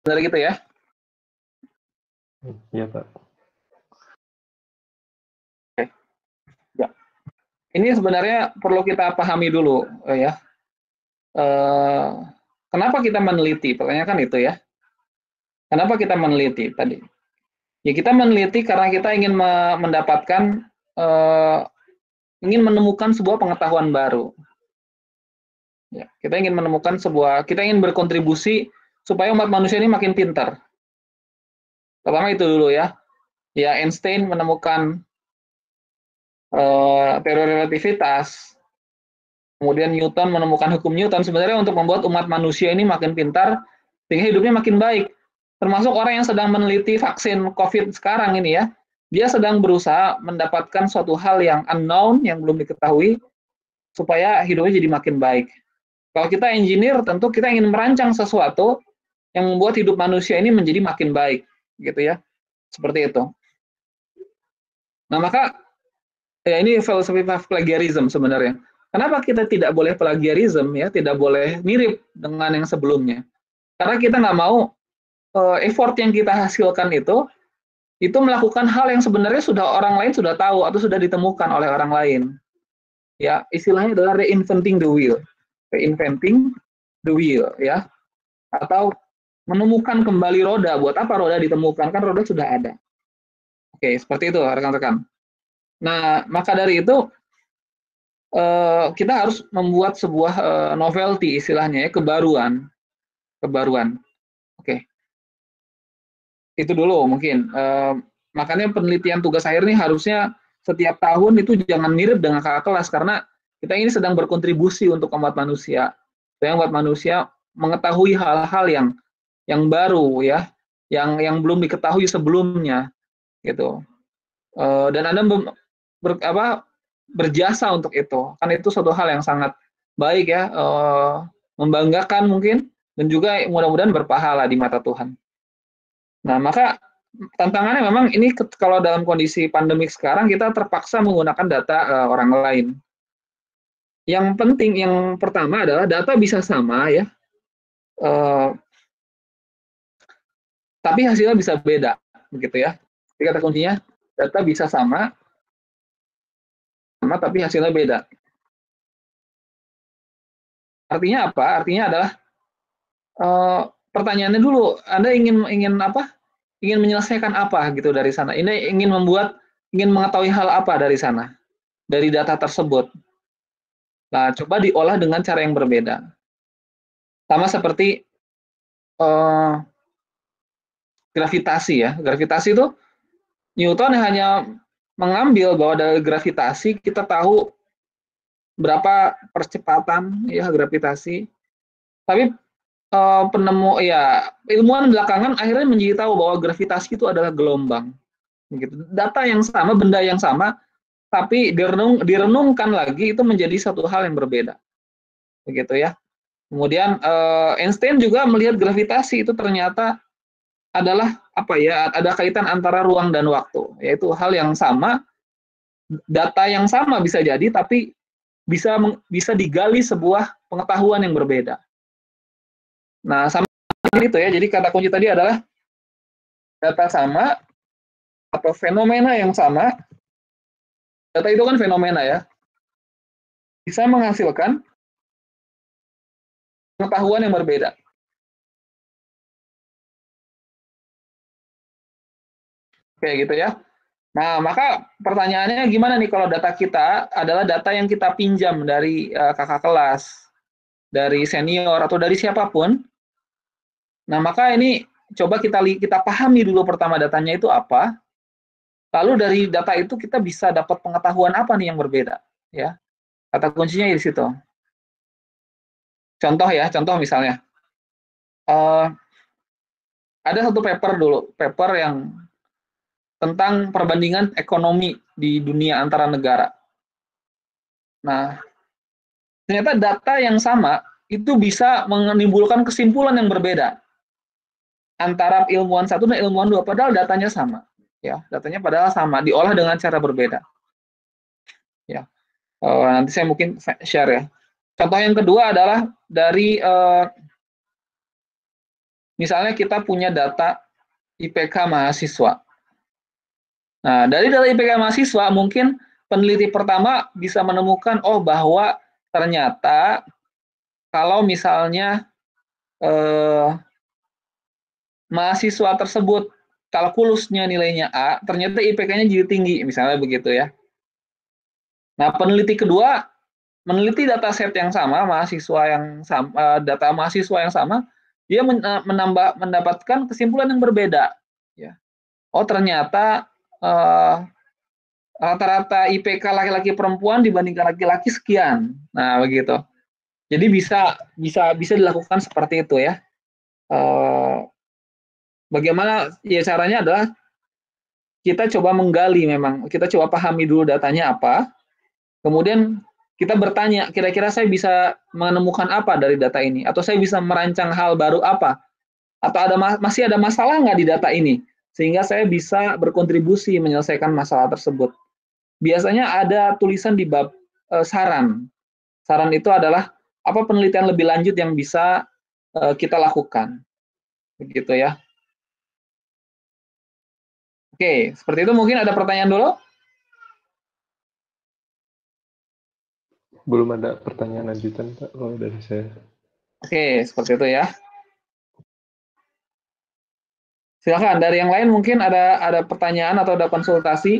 Benar gitu ya? Iya, Pak. Oke. Ya. Ini sebenarnya perlu kita pahami dulu, ya. Kenapa kita meneliti? Pertanyaan kan itu ya. Kenapa kita meneliti tadi? Ya kita meneliti karena kita ingin mendapatkan, ingin menemukan sebuah pengetahuan baru. Ya, kita ingin berkontribusi supaya umat manusia ini makin pintar. Pertama itu dulu ya. Ya Einstein menemukan teori relativitas, kemudian Newton menemukan hukum Newton sebenarnya untuk membuat umat manusia ini makin pintar sehingga hidupnya makin baik. Termasuk orang yang sedang meneliti vaksin COVID sekarang ini ya, dia sedang berusaha mendapatkan suatu hal yang unknown, yang belum diketahui, supaya hidupnya jadi makin baik. Kalau kita engineer, tentu kita ingin merancang sesuatu yang membuat hidup manusia ini menjadi makin baik, gitu ya. Seperti itu. Nah, maka ya ini filosofi plagiarism sebenarnya. Kenapa kita tidak boleh plagiarism ya, tidak boleh mirip dengan yang sebelumnya? Karena kita nggak mau effort yang kita hasilkan itu melakukan hal yang sebenarnya sudah orang lain sudah tahu atau sudah ditemukan oleh orang lain. Ya, istilahnya adalah reinventing the wheel. Reinventing the wheel ya. Atau menemukan kembali roda. Buat apa roda ditemukan? Kan roda sudah ada. Oke, seperti itu rekan-rekan. Nah, maka dari itu kita harus membuat sebuah novelty istilahnya ya, kebaruan. Oke, itu dulu mungkin. Makanya penelitian tugas akhir ini harusnya setiap tahun itu jangan mirip dengan kakak kelas karena kita ini sedang berkontribusi untuk umat manusia. Supaya umat manusia mengetahui hal-hal yang baru ya, yang belum diketahui sebelumnya gitu. Dan Anda berjasa untuk itu. Kan itu suatu hal yang sangat baik ya, membanggakan mungkin dan juga mudah-mudahan berpahala di mata Tuhan. Nah, maka tantangannya memang ini kalau dalam kondisi pandemik sekarang kita terpaksa menggunakan data orang lain. Yang penting, yang pertama adalah data bisa sama ya, tapi hasilnya bisa beda, begitu ya. Jadi kata kuncinya data bisa sama tapi hasilnya beda. Artinya apa? Artinya adalah pertanyaannya dulu, Anda ingin apa? Ingin menyelesaikan apa gitu dari sana? Ini ingin mengetahui hal apa dari sana? Dari data tersebut. Nah, coba diolah dengan cara yang berbeda. Sama seperti gravitasi ya. Gravitasi itu Newton hanya mengambil bahwa dari gravitasi kita tahu berapa percepatan ya gravitasi. Tapi penemu ya ilmuwan belakangan akhirnya menjadi tahu bahwa gravitasi itu adalah gelombang. Gitu. Data yang sama, benda yang sama, tapi direnungkan lagi itu menjadi satu hal yang berbeda. Begitu ya. Kemudian Einstein juga melihat gravitasi itu ternyata adalah apa ya? Ada kaitan antara ruang dan waktu, yaitu hal yang sama, data yang sama bisa jadi, tapi bisa digali sebuah pengetahuan yang berbeda. Nah, sama itu ya. Jadi kata kunci tadi adalah data sama atau fenomena yang sama. Data itu kan fenomena ya. Bisa menghasilkan pengetahuan yang berbeda. Kayak gitu ya. Nah, maka pertanyaannya gimana nih kalau data kita adalah data yang kita pinjam dari kakak kelas, dari senior atau dari siapapun. Nah, maka ini coba kita pahami dulu pertama datanya itu apa. Lalu dari data itu kita bisa dapat pengetahuan apa nih yang berbeda, ya. Kata kuncinya di situ. Contoh ya, contoh misalnya. Ada satu paper yang tentang perbandingan ekonomi di dunia antara negara. Nah, ternyata data yang sama itu bisa menimbulkan kesimpulan yang berbeda antara ilmuwan satu dan ilmuwan dua, padahal datanya sama. Ya, datanya padahal sama, diolah dengan cara berbeda. Ya, nanti saya mungkin share ya. Contoh yang kedua adalah dari Misalnya kita punya data IPK mahasiswa. Nah, dari data IPK mahasiswa mungkin peneliti pertama bisa menemukan bahwa ternyata kalau misalnya mahasiswa tersebut kalkulusnya nilainya A, ternyata IPK-nya jadi tinggi, misalnya begitu ya. Nah, peneliti kedua meneliti data set yang sama, mahasiswa yang sama, data mahasiswa yang sama, dia mendapatkan kesimpulan yang berbeda. Ya. Oh, ternyata rata-rata IPK laki-laki perempuan dibandingkan laki-laki sekian. Nah, begitu. Jadi bisa dilakukan seperti itu ya. Bagaimana ya caranya adalah kita coba menggali, memang kita coba pahami dulu datanya apa, kemudian kita bertanya, kira-kira saya bisa menemukan apa dari data ini, atau saya bisa merancang hal baru apa, atau masih ada masalah nggak di data ini, sehingga saya bisa berkontribusi menyelesaikan masalah tersebut. Biasanya ada tulisan di bab saran. Saran itu adalah apa penelitian lebih lanjut yang bisa kita lakukan, begitu ya. Oke, seperti itu. Mungkin ada pertanyaan dulu? Belum ada pertanyaan lanjutan, Pak, kalau dari saya. Oke, seperti itu ya. Silakan, dari yang lain mungkin ada pertanyaan atau ada konsultasi.